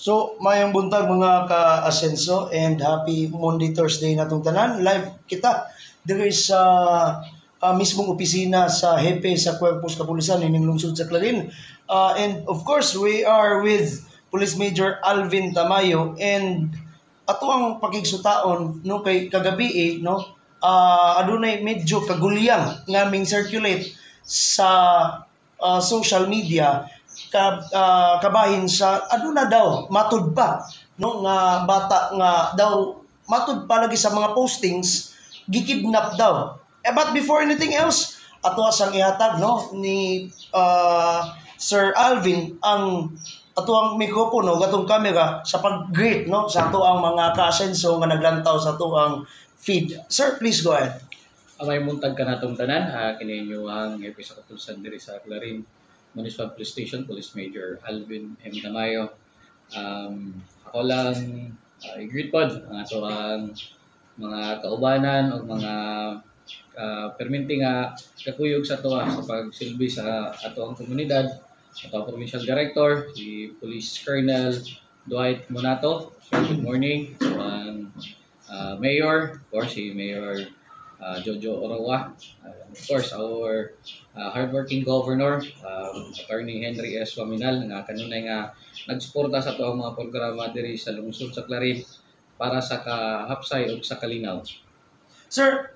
So, mayong buntag mga ka-asenso and happy Monday, Thursday na itong tanan. Live kita diri sa mismong opisina sa Hepe sa Cuerpos Kapulisan ining lungsod sa Clarin. And of course, we are with Police Major Alvin Tamayo and ato ang pakigsutaon no kay kagabi no adunay medyo kagulyang nga ming circulate sa social media kabahin sa aduna daw matud pa no nga bata nga daw matud pa lagi sa mga postings gikidnap daw. But before anything else, ato asang ihatag no ni Sir Alvin ang ato ang mikropono gatong camera sa pag-greet no sa ato ang mga ka-asenso nga naglantaw sa ato ang feed. Sir, please go ahead. May muntag ka natong tanan, kini inyo ang episode sa Katulsan diri sa Clarin Municipal Police Station, Police Major Alvin M. Tamayo. Ako lang i-greet pod ang ato ang mga kaubanan o mga perminti nga kakuyog sa ato sa pagsilbi sa ato ang komunidad. Ato ang Provincial Director, si Police Colonel Dwight Monato. So, good morning. So, ang Mayor, of course, si Mayor Jojo Orawa. Of course, our hardworking Governor, Attorney Henry S. Waminal, nga kanunay nga nagsuporta sa ito ang mga programa diri sa lungsod sa Clarin para sa kahapsay o sa kalinaw. Sir,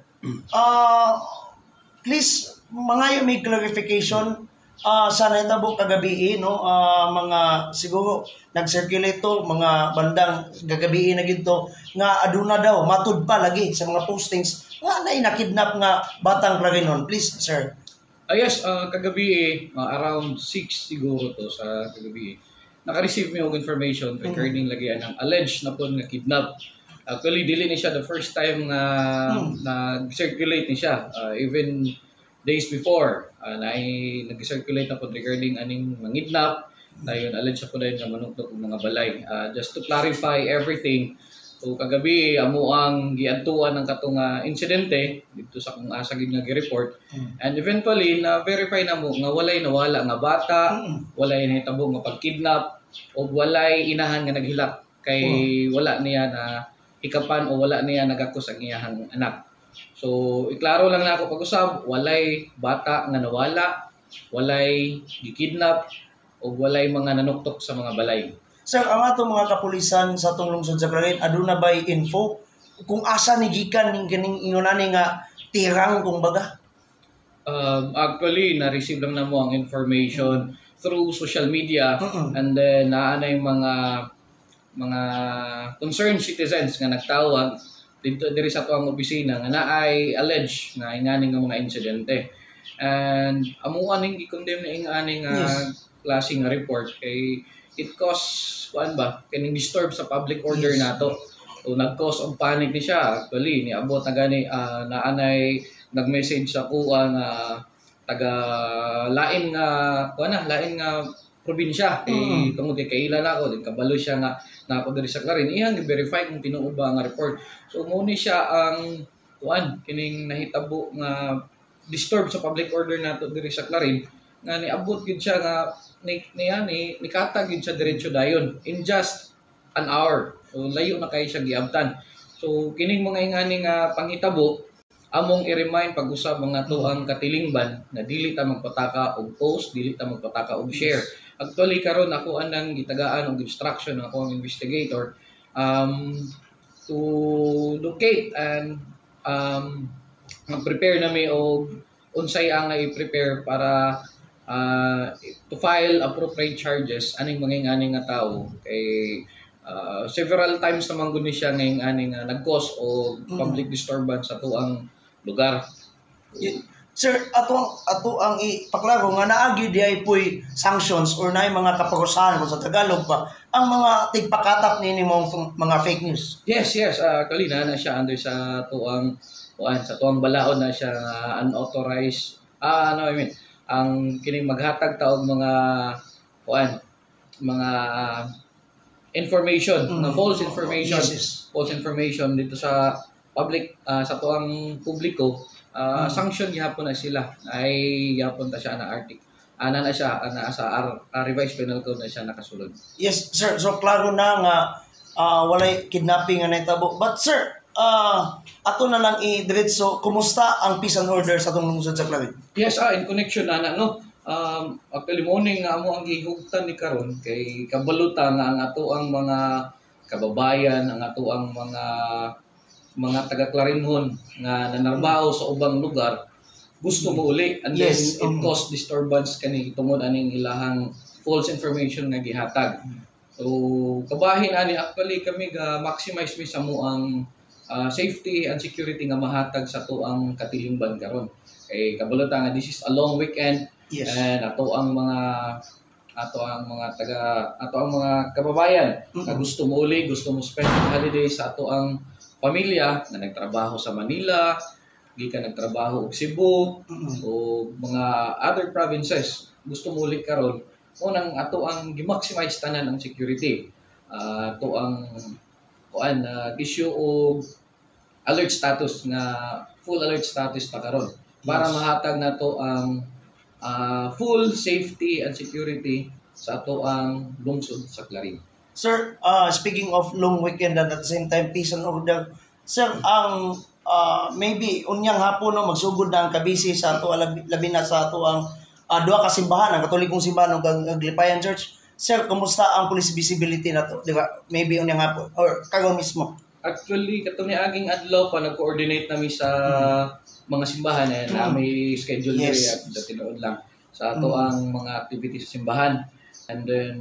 please, mga may clarification. Sana itabo kagabi no mga siguro nag-circulate to mga bandang gagabi na ginto nga aduna daw matud pa lagi sa mga postings nga nakidnap nga batang Clarinon. Please, sir. Yes, kagabi around 6 siguro to sa kagabi. Naka-receive mi og information regarding lagian ng alleged na po nga kidnap. Actually dili ni siya the first time nga nag-circulate ni siya. Even days before, nag-circulate na po regarding aning mangidnap, na yun, alleged po na yun nga manuktok ng mga balay. Just to clarify everything, so kagabi, amo ang giantuan ng katong insidente, dito sa kung asagin nga gi-report, and eventually, na-verify na mo nga walay nawala nga bata, walay nahitabo nga pagkidnap, o walay inahan nga naghilak, kay wala niya na hikapan o wala niya nagakos ang iyahang anak. So, iklaro lang na ako pag-usab, walay bata nga nawala, walay gikidnap, o walay mga nanuktok sa mga balay. Sir, ang atong mga kapulisan sa atong lungsod sa Clarin, aduna ba'y info kung asa ni gikan ning kaning ingonani nga tirang kung baga? Actually, na-receive lang na mo ang information through social media, and then naanay mga concerned citizens nga nagtawag dito diri sa tuang opisina nga naay alleged nga inganing nga mga insidente. And amuan ning gi-condemn na inganing klase nga report kay it cause kuan ba kining disturb sa public order nato. So nag-cause og panic ni siya. Actually niabot na gani naanay nag-message sa kuha nga taga lain nga probinsya kay tungod kay ila na ako din kabalo siya nga nako diri sa Clarin iyang i-verify kung tinuod ba nga report. So mo ni siya ang kuan kining nahitabo nga disturb sa public order nato diri sa Clarin nga niabot gid siya nga ni katag gid siya diretso dayon in just an hour. So layo na kay siya giabtan. So kining mga ingani nga panghitabo among i-remind pag-usab mga tuang katilingban na dili ta magpataka og post, dili ta magpataka og share. Actually karon ako anang gitagaan og instruction ako ang investigator to locate and mag-prepare na mi og unsay ang i-prepare para to file appropriate charges aning mga ingani nga tawo kay several times naman gud ni siya ngayong aning nag-cause o public disturbance sa tuang lugar. Sir, ato ang ipaklaro nga naagi di ay puy sanctions or naay mga kaparusahan kung sa Tagalog pa ang mga tigpakatap ni mga fake news. Yes. Actually na siya under sa tuang balaod na siya unauthorized ang kining maghatag ta og mga information, false information. Yes. False information dito sa public sa tuang publiko. Sanction gihapon na sila ay gihapon ta siya na ana na siya sa revised penal code na siya nakasulod. Yes, sir. So klaro na nga walay kidnapping nga nahitabo. But sir, ato na lang i-diretso, kumusta ang peace and order sa atong lungsod sa Clarin? Yes, in connection na no. Actually morning nga mo ang gihugtan ni karon kay kabaluta nga ang ato ang mga kababayan, ang ato ang mga taga Clarinhon nga nanarbaho sa ubang lugar gusto mo uli and then it caused disturbance kani tungod aning ilahang false information nga gihatag. So kabahin ani actually kami ga maximize mi sa moang safety and security nga mahatag sa tuang katilingban karon. Kay kabaluta nga this is a long weekend. Yes. And ato ang mga kababayan na gusto mo uli, gusto mo spend ang holiday sa ato ang pamilya na nagtrabaho sa Manila, di ka nagtrabaho og Cebu o mga other provinces, gusto mo uli karon unang ato ang gi-maximize tanan ang security. Ato ang issue og alert status na full alert status ta karon para mahatag nato ang full safety and security sa ato ang lungsod sa Clarin. Sir, speaking of long weekend and at the same time peace and order, sir, ang maybe unyang hapon no magsugod na ang kabisi sa ato labi na sa ato ang duha ka simbahan, ang Katolikong simbahan ug Aglipayan Church. Sir, kumusta ang police visibility nato? Di ba? Maybe unyang hapon or karon mismo. Actually, katong niaging adlaw pa nag-coordinate nami sa mga simbahan na may schedule at tinuod lang sa ato ang mga activities sa simbahan. And then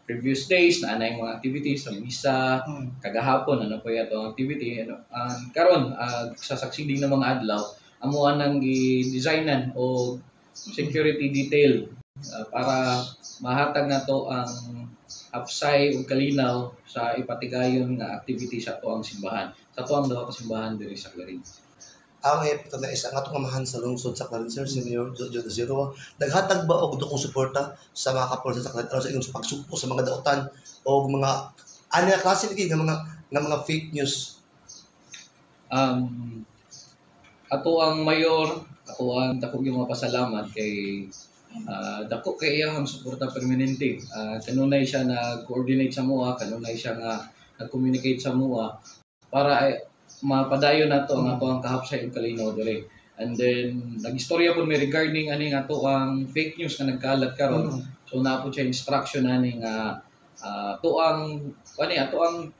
previous days na yung mga activities sa misa, kagahapon ano pa yato ang activity karon sa succeeding na mga adlaw amuan nang gi-designan o security detail para mahatag nato ang upside ug kalinaw sa ipatigayon nga activity sa ato ang simbahan. Sa ato ang duha ka simbahan diri sa Clarin. Ang ito na isa nga itong amahan sa lungsod sa Clarin, Sir, Senior Jojo Zero, naghatag ba o kung suporta sa mga kapolsa sa Clarin, sa inyong pagsugpo sa mga dautan o mga klase ng mga fake news? Ato ang mayor, ako ang dako yung mapasalamat kay dako kay iyang suporta permanente. Kanunay siya nag-coordinate sa MOA, kanunay siya nga nag-communicate sa MOA para mapadayon nato ang ato ang kahapsay ug kalinaw dire. And then nagistorya po may regarding ani nga ato ang fake news nga nagkalat karon. So na po siya instruction ani nga ato ang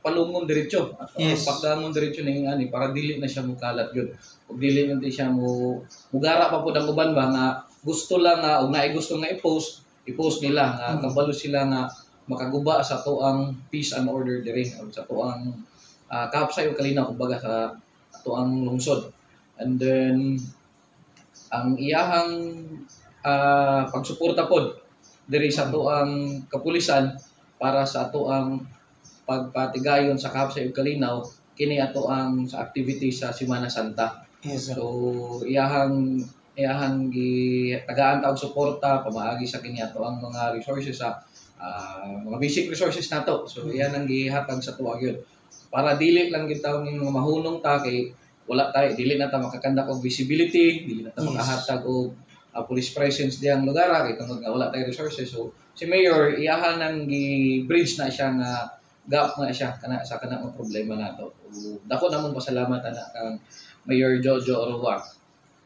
palungon diretso. Yes. Pagdangon diretso ning ani para dili na siya mukalat gyud. Ug dili na siya mugara pa pud ang uban ba nga gusto lang nga ug naay gusto nga i-post nila nga kabalo sila nga makaguba sa ato ang peace and order dire sa ato ang kahapsay o kalinaw kumbaga sa ato ang lungsod. And then ang iyahang pagsuporta pod diri sa ato ang kapulisan para sa ato ang pagpatigayon sa kahapsay o kalinaw kini ato ang sa activity sa Semana Santa. Yes, sir. So iyahang tagaan ta og suporta pamaagi sa kini ato ang mga resources sa mga basic resources nato. So iyan ang gihatag sa tuwa gyud. Para dili lang gitaw ning mga mahunong ta kay wala tayo dili na ta makakandak og visibility, dili na ta makahatag og police presence diyang lugar kay tungod nga wala tayo resources. So si Mayor iyahan nang gi-bridge na siya nga gap na siya sa kanang problema nato. Dako namon pasalamat ana kang Mayor Jojo Oroa.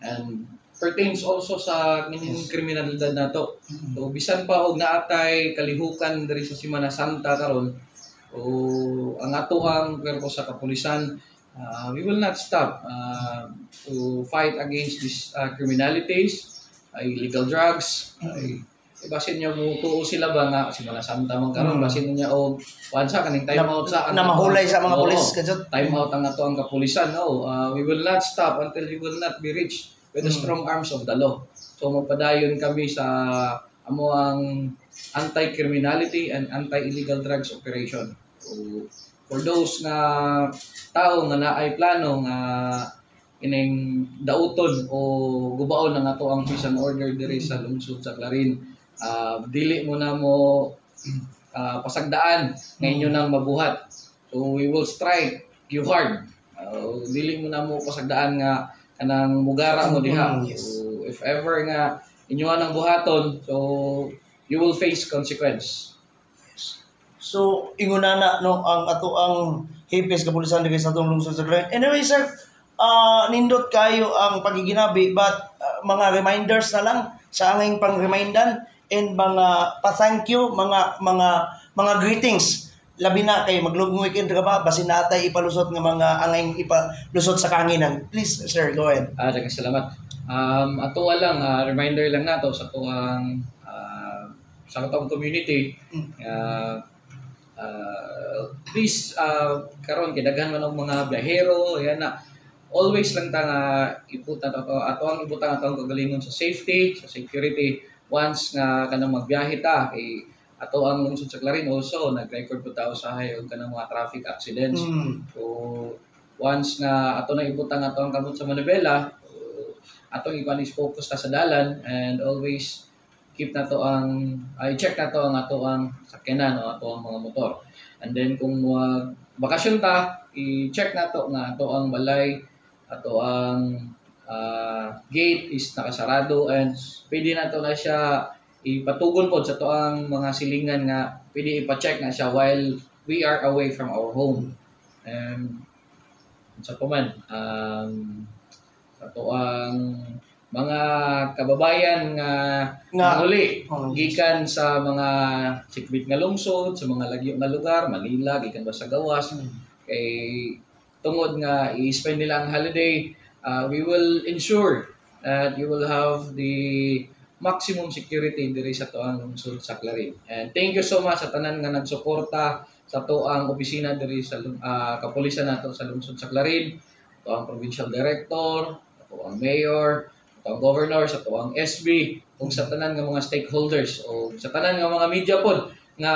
And pertains also sa kriminalidad nato. So bisan pa og naatay kalihukan diri sa Semana Santa karon ang atoang kwerpo sa kapulisan, we will not stop to fight against these criminalities, illegal drugs. Basin niya mo tuo sila ba nga Semana Santa man karon basin niya og wansa kaning time out sa na mahulay sa mga pulis kadto. Time out ang ato ang kapulisan. We will not stop until we will not be reached with the strong arms of the law. So magpadayon kami sa amo ang anti-criminality and anti-illegal drugs operation. So, for those nga tao nga naay plano nga ining dauton o gubaon ng ato ang peace and order diri sa lungsod sa Clarin, dili mo na mo pasagdaan nga inyo nang mabuhat. So we will strike you hard. Dili mo na mo pasagdaan nga kanang mugara mo diha. So if ever nga inyo ang buhaton, so you will face consequence. So ingunana no ang ato ang hipes kapulisan diri sa atong lungsod sa Cagayan. Anyway sir, nindot kayo ang pagiginabi, but mga reminders na lang sa anging pang-remindan and mga pa-thank you, mga greetings. Labi na kay maglugong weekend ka ba, basin natay ipalusot nga mga anging ipalusot sa kanginan. Please sir, go ahead. Daghang salamat. Ato lang reminder lang nato sa tuang sa atong community. Please karon kay daghan man og mga biyahero, yan na. Always lang ta nga iputan ato ang iputan atong kagalingon sa safety, sa security. Once nga kanang magbiyahe ta kay ato ang lungsod sa Clarin also nag-record po tao sa hayog kanang mga traffic accidents. So once nga ato na iputan ato ang kamot sa Manibela, atong ikuan is focus ta sa dalan and always keep na to ang i-check na to ang ato ang sakyanan o ato ang mga motor. And then kung bakasyon ta, i-check na to nga ato ang balay, ato ang gate is nakasarado and pwede na to na siya ipatugon po sa to ang mga silingan nga pwede ipa-check na siya while we are away from our home. And sa paman, sa to ang mga kababayan nga uli gikan sa mga sikbit nga lungsod, sa mga lagyo nga lugar, Manila, gikan ba sa gawas, kay tungod nga i-spend nila ang holiday, we will ensure that you will have the maximum security diri sa tuang lungsod sa Clarin. And thank you so much sa tanan nga nagsuporta sa tuang opisina diri sa kapulisan nato sa lungsod sa Clarin, tuang provincial director, tuang mayor, tuang governor, sa tuang SB, ug sa tanan nga mga stakeholders o sa tanan nga mga media pod nga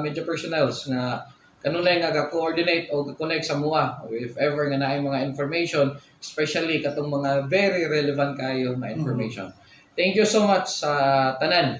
media personnels nga kanunay nga ga-coordinate o ga-connect sa MUA if ever nga naay mga information, especially katong mga very relevant kayo na information. Thank you so much sa tanan.